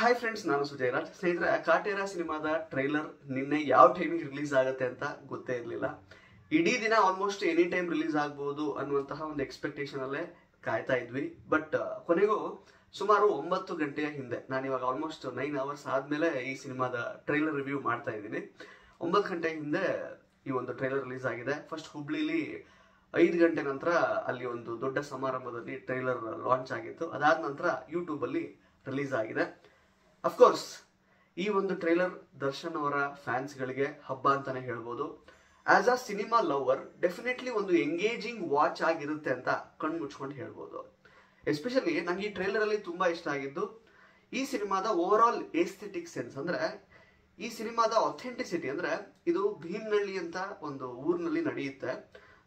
Hi friends, ನಾನು ಸುಜಯ್ ರಾಜ್. ಸ್ನೇಹಿತರೆ, ಕಾಟೇರ ಸಿನಿಮಾದ ಟ್ರೈಲರ್ ನಿನ್ನೆ ಯಾವ ಟೈಮಿಗೆ ರಿಲೀಸ್ ಆಗುತ್ತೆ ಅಂತ ಗೊತ್ತೇ ಇರಲಿಲ್ಲ. ಇಡೀ ದಿನ ಆಲ್ಮೋಸ್ಟ್ ಎನಿ ಟೈಮ್ ರಿಲೀಸ್ ಆಗ್ಬೋದು ಅನ್ನುವಂತಹ ಒಂದು ಎಕ್ಸ್ಪೆಕ್ಟೇಷನ್ ಅಲ್ಲೇ ಕಾಯ್ತಾ ಇದ್ವಿ. ಬಟ್ ಕೊನೆಗೂ ಸುಮಾರು 9 ಗಂಟೆಯ ಹಿಂದೆ, ನಾನು ಇವಾಗ ಆಲ್ಮೋಸ್ಟ್ 9 ಅವರ್ಸ್ ಆದ್ಮೇಲೆ ಈ ಸಿನಿಮಾದ ಟ್ರೈಲರ್ ರಿವ್ಯೂ ಮಾಡ್ತಾ ಇದ್ದೀನಿ. 9 ಗಂಟೆ ಹಿಂದೆ ಈ ಒಂದು ಟ್ರೈಲರ್ ರಿಲೀಸ್ ಆಗಿದೆ. ಫಸ್ಟ್ ಹುಬ್ಳಿಲಿ 5 ಗಂಟೆ ನಂತರ ಅಲ್ಲಿ ಒಂದು ದೊಡ್ಡ ಸಮಾರಂಭದಲ್ಲಿ ಟ್ರೈಲರ್ ಲಾಂಚ್ ಆಗಿತ್ತು. ಅದಾದ ನಂತರ ಯೂಟ್ಯೂಬ್ ಅಲ್ಲಿ ರಿಲೀಸ್ ಆಗಿದೆ. ಅಫ್ಕೋರ್ಸ್ ಈ ಒಂದು ಟ್ರೈಲರ್ ದರ್ಶನ್ ಅವರ ಫ್ಯಾನ್ಸ್ಗಳಿಗೆ ಹಬ್ಬ ಅಂತಾನೆ ಹೇಳ್ಬೋದು. As a cinema lover definitely ಒಂದು ಎಂಗೇಜಿಂಗ್ ವಾಚ್ ಆಗಿರುತ್ತೆ ಅಂತ ಕಣ್ಣು ಮುಚ್ಕೊಂಡು ಹೇಳ್ಬೋದು. ಎಸ್ಪೆಷಲಿ ನಂಗೆ ಈ ಟ್ರೈಲರ್ ಅಲ್ಲಿ ತುಂಬಾ ಇಷ್ಟ ಆಗಿದ್ದು ಈ ಸಿನಿಮಾದ ಓವರ್ ಆಲ್ ಏಸ್ಥೆಟಿಕ್ ಸೆನ್ಸ್. ಅಂದ್ರೆ ಈ ಸಿನಿಮಾದ ಅಥೆಂಟಿಸಿಟಿ, ಅಂದ್ರೆ ಇದು ಭೀಮ್ನಳ್ಳಿ ಅಂತ ಒಂದು ಊರಿನಲ್ಲಿ ನಡೆಯುತ್ತೆ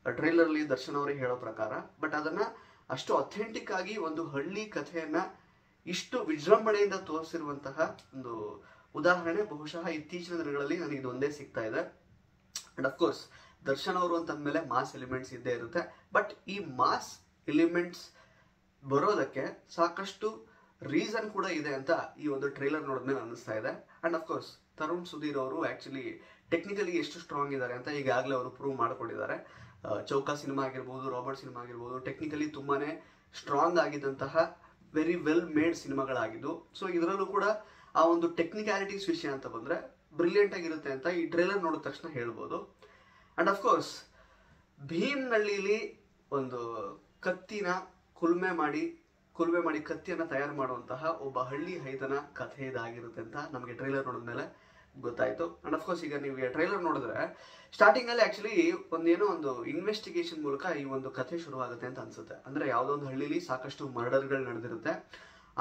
ಟ್ರೈಲರ್ ಅಲ್ಲಿ ದರ್ಶನ್ ಅವರೇ ಹೇಳೋ ಪ್ರಕಾರ. ಬಟ್ ಅದನ್ನ ಅಷ್ಟು ಅಥೆಂಟಿಕ್ ಆಗಿ ಒಂದು ಹಳ್ಳಿ ಕಥೆಯನ್ನ ಇಷ್ಟು ವಿಜೃಂಭಣೆಯಿಂದ ತೋರಿಸಿರುವಂತಹ ಒಂದು ಉದಾಹರಣೆ ಬಹುಶಃ ಇತ್ತೀಚಿನ ದಿನಗಳಲ್ಲಿ ನನಗೆ ಇದೊಂದೇ ಸಿಗ್ತಾ ಇದೆ. ಅಂಡ್ ಅಫ್ಕೋರ್ಸ್ ದರ್ಶನ್ ಅವರು ಅಂತಂದ್ಮೇಲೆ ಮಾಸ್ ಎಲಿಮೆಂಟ್ಸ್ ಇದ್ದೇ ಇರುತ್ತೆ. ಬಟ್ ಈ ಮಾಸ್ ಎಲಿಮೆಂಟ್ಸ್ ಬರೋದಕ್ಕೆ ಸಾಕಷ್ಟು ರೀಸನ್ ಕೂಡ ಇದೆ ಅಂತ ಈ ಒಂದು ಟ್ರೈಲರ್ ನೋಡಿದ್ಮೇಲೆ ಅನಿಸ್ತಾ ಇದೆ. ಅಂಡ್ ಅಫ್ಕೋರ್ಸ್ ತರುಣ್ ಸುಧೀರ್ ಅವರು ಆಕ್ಚುಲಿ ಟೆಕ್ನಿಕಲಿ ಎಷ್ಟು ಸ್ಟ್ರಾಂಗ್ ಇದ್ದಾರೆ ಅಂತ ಈಗಾಗಲೇ ಅವರು ಪ್ರೂವ್ ಮಾಡ್ಕೊಂಡಿದ್ದಾರೆ. ಚೌಕ ಸಿನಿಮಾ ಆಗಿರ್ಬೋದು, ರಾಬರ್ಟ್ ಸಿನಿಮಾ ಆಗಿರ್ಬೋದು, ಟೆಕ್ನಿಕಲಿ ತುಂಬಾನೇ ಸ್ಟ್ರಾಂಗ್ ಆಗಿದ್ದಂತಹ ವೆರಿ ವೆಲ್ ಮೇಡ್ ಸಿನಿಮಾಗಳಾಗಿದ್ದು. ಸೊ ಇದರಲ್ಲೂ ಕೂಡ ಆ ಒಂದು ಟೆಕ್ನಿಕ್ಯಾಲಿಟೀಸ್ ವಿಷಯ ಅಂತ ಬಂದ್ರೆ ಬ್ರಿಲಿಯಂಟ್ ಆಗಿರುತ್ತೆ ಅಂತ ಈ ಟ್ರೈಲರ್ ನೋಡಿದ ತಕ್ಷಣ ಹೇಳ್ಬೋದು. ಅಂಡ್ ಅಫ್ಕೋರ್ಸ್ ಭೀಮ್ನಳ್ಳಿಲಿ ಒಂದು ಕತ್ತಿನ ಕುಲ್ಮೆ ಮಾಡಿ ಕತ್ತಿಯನ್ನ ತಯಾರು ಮಾಡುವಂತಹ ಒಬ್ಬ ಹಳ್ಳಿ ಹೈದನ ಕಥೆ ಇದಾಗಿರುತ್ತೆ ಅಂತ ನಮಗೆ ಟ್ರೈಲರ್ ನೋಡಿದ್ಮೇಲೆ ಗೊತ್ತಾಯ್ತು. ಅಂಡ್ ಅಫ್ಕೋರ್ಸ್ ಈಗ ನೀವು ಟ್ರೈಲರ್ ನೋಡಿದ್ರೆ ಸ್ಟಾರ್ಟಿಂಗ್ ಅಲ್ಲಿ ಆಕ್ಚುಲಿ ಒಂದು ಇನ್ವೆಸ್ಟಿಗೇಷನ್ ಮೂಲಕ ಈ ಒಂದು ಕಥೆ ಶುರುವಾಗುತ್ತೆ ಅಂತ ಅನ್ಸುತ್ತೆ. ಅಂದ್ರೆ ಯಾವುದೋ ಒಂದು ಹಳ್ಳಿಲಿ ಸಾಕಷ್ಟು ಮರ್ಡರ್ಗಳು ನಡೆದಿರುತ್ತೆ.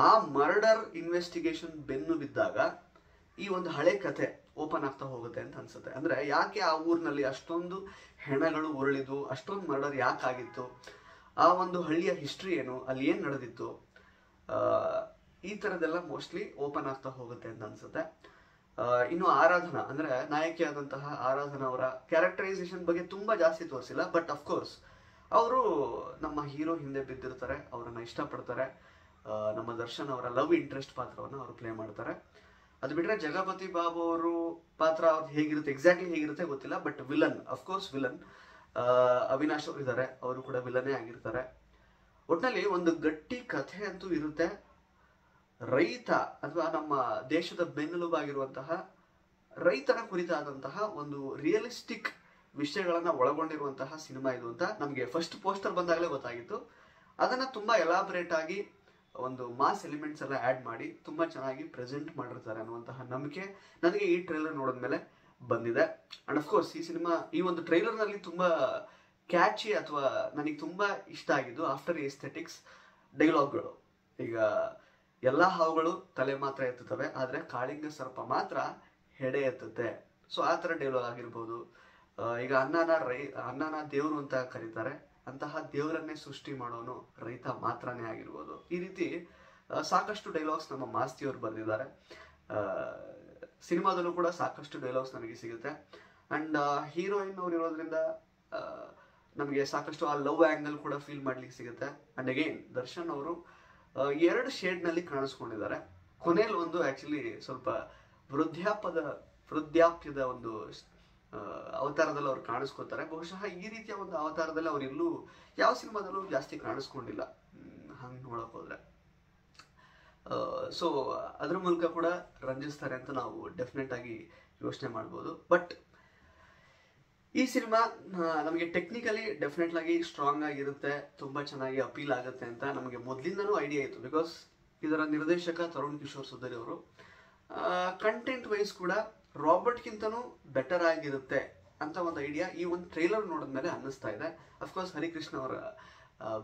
ಆ ಮರ್ಡರ್ ಇನ್ವೆಸ್ಟಿಗೇಷನ್ ಬೆನ್ನು ಬಿದ್ದಾಗ ಈ ಒಂದು ಹಳೆ ಕಥೆ ಓಪನ್ ಆಗ್ತಾ ಹೋಗುತ್ತೆ ಅಂತ ಅನ್ಸುತ್ತೆ. ಅಂದ್ರೆ ಯಾಕೆ ಆ ಊರಿನಲ್ಲಿ ಅಷ್ಟೊಂದು ಹೆಣಗಳು ಉರುಳಿದು, ಅಷ್ಟೊಂದು ಮರ್ಡರ್ ಯಾಕಾಗಿತ್ತು, ಆ ಒಂದು ಹಳ್ಳಿಯ ಹಿಸ್ಟ್ರಿ ಏನು, ಅಲ್ಲಿ ಏನ್ ನಡೆದಿತ್ತು, ಈ ತರದೆಲ್ಲ ಮೋಸ್ಟ್ಲಿ ಓಪನ್ ಆಗ್ತಾ ಹೋಗುತ್ತೆ ಅಂತ ಅನ್ಸುತ್ತೆ. ಇನ್ನು ಆರಾಧನಾ ಅಂದ್ರೆ ನಾಯಕಿಯಾದಂತಹ ಆರಾಧನಾ ಅವರ ಕ್ಯಾರೆಕ್ಟರೈಸೇಷನ್ ಬಗ್ಗೆ ತುಂಬಾ ಜಾಸ್ತಿ ತೋರಿಸಿಲ್ಲ. ಬಟ್ ಅಫ್ಕೋರ್ಸ್ ಅವರು ನಮ್ಮ ಹೀರೋ ಹಿಂದೆ ಬಿದ್ದಿರ್ತಾರೆ, ಅವರನ್ನ ಇಷ್ಟಪಡ್ತಾರೆ. ನಮ್ಮ ದರ್ಶನ್ ಅವರ ಲವ್ ಇಂಟ್ರೆಸ್ಟ್ ಪಾತ್ರವನ್ನು ಅವರು ಪ್ಲೇ ಮಾಡ್ತಾರೆ. ಅದು ಬಿಟ್ರೆ ಜಗಪತಿ ಬಾಬು ಅವರು ಪಾತ್ರ ಅವ್ರದ್ದು ಹೇಗಿರುತ್ತೆ, ಎಕ್ಸಾಕ್ಟ್ಲಿ ಹೇಗಿರುತ್ತೆ ಗೊತ್ತಿಲ್ಲ. But villain, of course villain Avinash ಅವರು ಇದ್ದಾರೆ, ಅವರು ಕೂಡ ವಿಲನೇ ಆಗಿರ್ತಾರೆ. ಒಟ್ಟಿನಲ್ಲಿ ಒಂದು ಗಟ್ಟಿ ಕಥೆ ಅಂತೂ ಇರುತ್ತೆ. ರೈತ ಅಥವಾ ನಮ್ಮ ದೇಶದ ಬೆನ್ನೆಲುಬಾಗಿರುವಂತಹ ರೈತನ ಕುರಿತಾದಂತಹ ಒಂದು ರಿಯಲಿಸ್ಟಿಕ್ ವಿಷಯಗಳನ್ನ ಒಳಗೊಂಡಿರುವಂತಹ ಸಿನಿಮಾ ಇದು ಅಂತ ನಮಗೆ ಫಸ್ಟ್ ಪೋಸ್ಟರ್ ಬಂದಾಗಲೇ ಗೊತ್ತಾಗಿತ್ತು. ಅದನ್ನ ತುಂಬಾ ಎಲಾಬರೇಟ್ ಆಗಿ ಒಂದು ಮಾಸ್ ಎಲಿಮೆಂಟ್ಸ್ ಎಲ್ಲ ಆಡ್ ಮಾಡಿ ತುಂಬಾ ಚೆನ್ನಾಗಿ ಪ್ರೆಸೆಂಟ್ ಮಾಡಿರ್ತಾರೆ ಅನ್ನುವಂತಹ ನಂಬಿಕೆ ನನಗೆ ಈ ಟ್ರೈಲರ್ ನೋಡಿದ್ಮೇಲೆ ಬಂದಿದೆ. ಅಂಡ್ ಅಫ್ಕೋರ್ಸ್ ಈ ಒಂದು ಟ್ರೈಲರ್ ನಲ್ಲಿ ತುಂಬಾ ಕ್ಯಾಚಿ ಅಥವಾ ನನಗೆ ತುಂಬಾ ಇಷ್ಟ ಆಗಿದ್ದು ಆಫ್ಟರ್ ಎಸ್ಥೆಟಿಕ್ಸ್ ಡೈಲಾಗ್ಗಳು. ಈಗ ಎಲ್ಲಾ ಹಾವುಗಳು ತಲೆ ಮಾತ್ರ ಎತ್ತುತ್ತವೆ, ಆದ್ರೆ ಕಾಳಿಂಗ ಸರ್ಪ ಮಾತ್ರ ಹೆಡೆ ಎತ್ತುತ್ತೆ. ಸೊ ಆ ತರ ಡೈಲಾಗ್ ಆಗಿರ್ಬೋದು. ಈಗ ಅನ್ನನ ದೇವರು ಅಂತ ಕರೀತಾರೆ, ಅಂತಹ ದೇವರನ್ನೇ ಸೃಷ್ಟಿ ಮಾಡೋನು ರೈತ ಮಾತ್ರನೇ ಆಗಿರ್ಬೋದು. ಈ ರೀತಿ ಸಾಕಷ್ಟು ಡೈಲಾಗ್ಸ್ ನಮ್ಮ ಮಾಸ್ತಿಯವರು ಬರೆದಿದ್ದಾರೆ. ಸಿನಿಮಾದಲ್ಲೂ ಕೂಡ ಸಾಕಷ್ಟು ಡೈಲಾಗ್ಸ್ ನನಗೆ ಸಿಗುತ್ತೆ. ಅಂಡ್ ಹೀರೋಯಿನ್ ಅವ್ರು ಇರೋದ್ರಿಂದ ನಮಗೆ ಸಾಕಷ್ಟು ಆ ಲವ್ ಆಂಗಲ್ ಕೂಡ ಫೀಲ್ ಮಾಡ್ಲಿಕ್ಕೆ ಸಿಗುತ್ತೆ. ಅಂಡ್ ಅಗೇನ್ ದರ್ಶನ್ ಅವರು 2 ಶೇಡ್ ನಲ್ಲಿ ಕಾಣಿಸ್ಕೊಂಡಿದ್ದಾರೆ. ಕೊನೆಯಲ್ಲಿ ಒಂದು ಆಕ್ಚುಲಿ ಸ್ವಲ್ಪ ವೃದ್ಧಾಪ್ಯದ ಒಂದು ಅವತಾರದಲ್ಲಿ ಅವ್ರು ಕಾಣಿಸ್ಕೊತಾರೆ. ಬಹುಶಃ ಈ ರೀತಿಯ ಒಂದು ಅವತಾರದಲ್ಲಿ ಅವ್ರು ಎಲ್ಲೂ ಯಾವ ಸಿನಿಮಾದಲ್ಲೂ ಜಾಸ್ತಿ ಕಾಣಿಸ್ಕೊಂಡಿಲ್ಲ ಹಂಗ್ ನೋಡಕ್ ಹೋದ್ರೆ. ಸೊ ಅದ್ರ ಮೂಲಕ ಕೂಡ ರಂಜಿಸ್ತಾರೆ ಅಂತ ನಾವು ಡೆಫಿನೆಟ್ ಆಗಿ ಯೋಚನೆ ಮಾಡ್ಬೋದು. ಬಟ್ ಈ ಸಿನಿಮಾ ನಮಗೆ ಟೆಕ್ನಿಕಲಿ ಡೆಫಿನೆಟ್ ಆಗಿ ಸ್ಟ್ರಾಂಗ್ ಆಗಿರುತ್ತೆ, ತುಂಬಾ ಚೆನ್ನಾಗಿ ಅಪೀಲ್ ಆಗುತ್ತೆ ಅಂತ ನಮಗೆ ಮೊದಲಿಂದನೂ ಐಡಿಯಾ ಇತ್ತು. ಬಿಕಾಸ್ ಇದರ ನಿರ್ದೇಶಕ ತರುಣ್ ಕಿಶೋರ್ ಸುಧೀರ್ ಅವರು ಕಂಟೆಂಟ್ ವೈಸ್ ಕೂಡ ರಾಬರ್ಟ್ ಗಿಂತನೂ ಬೆಟರ್ ಆಗಿರುತ್ತೆ ಅಂತ ಒಂದು ಐಡಿಯಾ ಈ ಒಂದು ಟ್ರೈಲರ್ ನೋಡಿದ್ಮೇಲೆ ಅನ್ನಿಸ್ತಾ ಇದೆ. ಅಫ್ಕೋರ್ಸ್ ಹರಿಕೃಷ್ಣ ಅವರ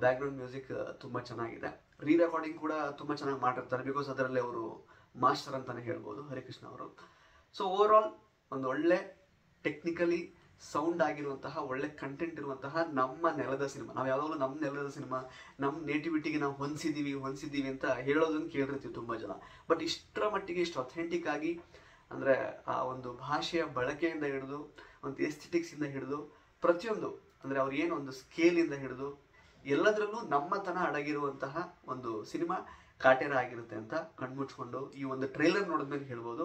ಬ್ಯಾಕ್ ಗ್ರೌಂಡ್ ಮ್ಯೂಸಿಕ್ ತುಂಬಾ ಚೆನ್ನಾಗಿದೆ. ರೀ ರೆಕಾರ್ಡಿಂಗ್ ಕೂಡ ತುಂಬಾ ಚೆನ್ನಾಗಿ ಮಾಡಿರ್ತಾರೆ. ಬಿಕಾಸ್ ಅದರಲ್ಲಿ ಅವರು ಮಾಸ್ಟರ್ ಅಂತಾನೆ ಹೇಳ್ಬೋದು ಹರಿಕೃಷ್ಣ ಅವರು. ಸೊ ಓವರ್ ಆಲ್ ಒಂದು ಒಳ್ಳೆ ಟೆಕ್ನಿಕಲಿ ಸೌಂಡ್ ಆಗಿರುವಂತಹ ಒಳ್ಳೆ ಕಂಟೆಂಟ್ ಇರುವಂತಹ ನಮ್ಮ ನೆಲದ ಸಿನಿಮಾ. ನಾವು ಯಾವಾಗಲೂ ನಮ್ಮ ನೆಲದ ಸಿನಿಮಾ, ನಮ್ಮ ನೇಟಿವಿಟಿಗೆ ನಾವು ಹೊಂದಿಸಿದೀವಿ ಅಂತ ಹೇಳೋದನ್ನು ಕೇಳಿರ್ತೀವಿ ತುಂಬಾ ಜನ. ಬಟ್ ಇಷ್ಟರ ಮಟ್ಟಿಗೆ ಇಷ್ಟು ಅಥೆಂಟಿಕ್ ಆಗಿ, ಅಂದ್ರೆ ಆ ಒಂದು ಭಾಷೆಯ ಬಳಕೆಯಿಂದ ಹಿಡಿದು, ಒಂದು ಎಸ್ಥೆಟಿಕ್ಸ್ ಇಂದ ಹಿಡಿದು ಪ್ರತಿಯೊಂದು, ಅಂದ್ರೆ ಅವ್ರು ಒಂದು ಸ್ಕೇಲ್ ಇಂದ ಹಿಡಿದು ಎಲ್ಲದರಲ್ಲೂ ನಮ್ಮತನ ಅಡಗಿರುವಂತಹ ಒಂದು ಸಿನಿಮಾ ಕಾಟೇರ ಆಗಿರುತ್ತೆ ಅಂತ ಕಣ್ಮುಚ್ಕೊಂಡು ಈ ಒಂದು ಟ್ರೈಲರ್ ನೋಡಿದ್ಮೇಲೆ ಹೇಳ್ಬೋದು.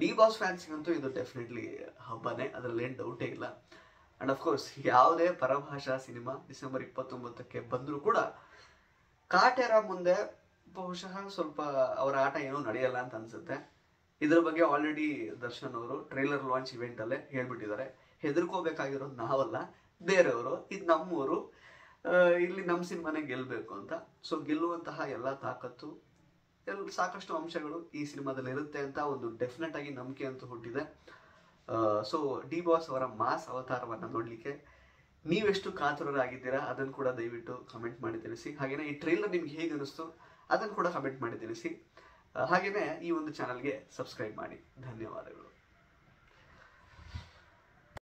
ಡಿ ಬಾಸ್ ಫ್ಯಾನ್ಸ್ಗಂತೂ ಇದು ಡೆಫಿನೆಟ್ಲಿ ಹಬ್ಬನೇ, ಅದರಲ್ಲಿ ಏನು ಡೌಟೇ ಇಲ್ಲ. ಅಂಡ್ ಅಫ್ಕೋರ್ಸ್ ಯಾವುದೇ ಪರಭಾಷಾ ಸಿನಿಮಾ ಡಿಸೆಂಬರ್ 29ಕ್ಕೆ ಬಂದರೂ ಕೂಡ ಕಾಟೇರ ಮುಂದೆ ಬಹುಶಃ ಸ್ವಲ್ಪ ಅವರ ಆಟ ಏನೂ ನಡೆಯಲ್ಲ ಅಂತ ಅನ್ಸುತ್ತೆ. ಇದ್ರ ಬಗ್ಗೆ ಆಲ್ರೆಡಿ ದರ್ಶನ್ ಅವರು ಟ್ರೈಲರ್ ಲಾಂಚ್ ಇವೆಂಟ್ ಅಲ್ಲೇ ಹೇಳ್ಬಿಟ್ಟಿದ್ದಾರೆ, ಹೆದರ್ಕೋಬೇಕಾಗಿರೋದು ನಾವಲ್ಲ ಬೇರೆಯವರು, ಇದು ನಮ್ಮೂರು, ಇಲ್ಲಿ ನಮ್ಮ ಸಿನಿಮಾನೇ ಗೆಲ್ಲಬೇಕು ಅಂತ. ಸೊ ಗೆಲ್ಲುವಂತಹ ಎಲ್ಲ ತಾಕತ್ತು ಸಾಕಷ್ಟು ಅಂಶಗಳು ಈ ಸಿನಿಮಾದಲ್ಲಿ ಇರುತ್ತೆ ಅಂತ ಒಂದು ಡೆಫಿನೆಟ್ ಆಗಿ ನಂಬಿಕೆ ಅಂತೂ ಹುಟ್ಟಿದೆ. ಸೊ ಡಿ ಬಾಸ್ ಅವರ ಮಾಸ್ ಅವತಾರವನ್ನು ನೋಡಲಿಕ್ಕೆ ನೀವೆಷ್ಟು ಕಾತುರರಾಗಿದ್ದೀರಾ ಅದನ್ನು ಕೂಡ ದಯವಿಟ್ಟು ಕಮೆಂಟ್ ಮಾಡಿ ತಿಳಿಸಿ. ಹಾಗೆಯೇ ಈ ಟ್ರೈಲರ್ ನಿಮ್ಗೆ ಹೇಗೆ ಅನಿಸ್ತು ಅದನ್ನು ಕೂಡ ಕಮೆಂಟ್ ಮಾಡಿ ತಿಳಿಸಿ. ಹಾಗೆಯೇ ಈ ಒಂದು ಚಾನಲ್ಗೆ ಸಬ್ಸ್ಕ್ರೈಬ್ ಮಾಡಿ. ಧನ್ಯವಾದಗಳು.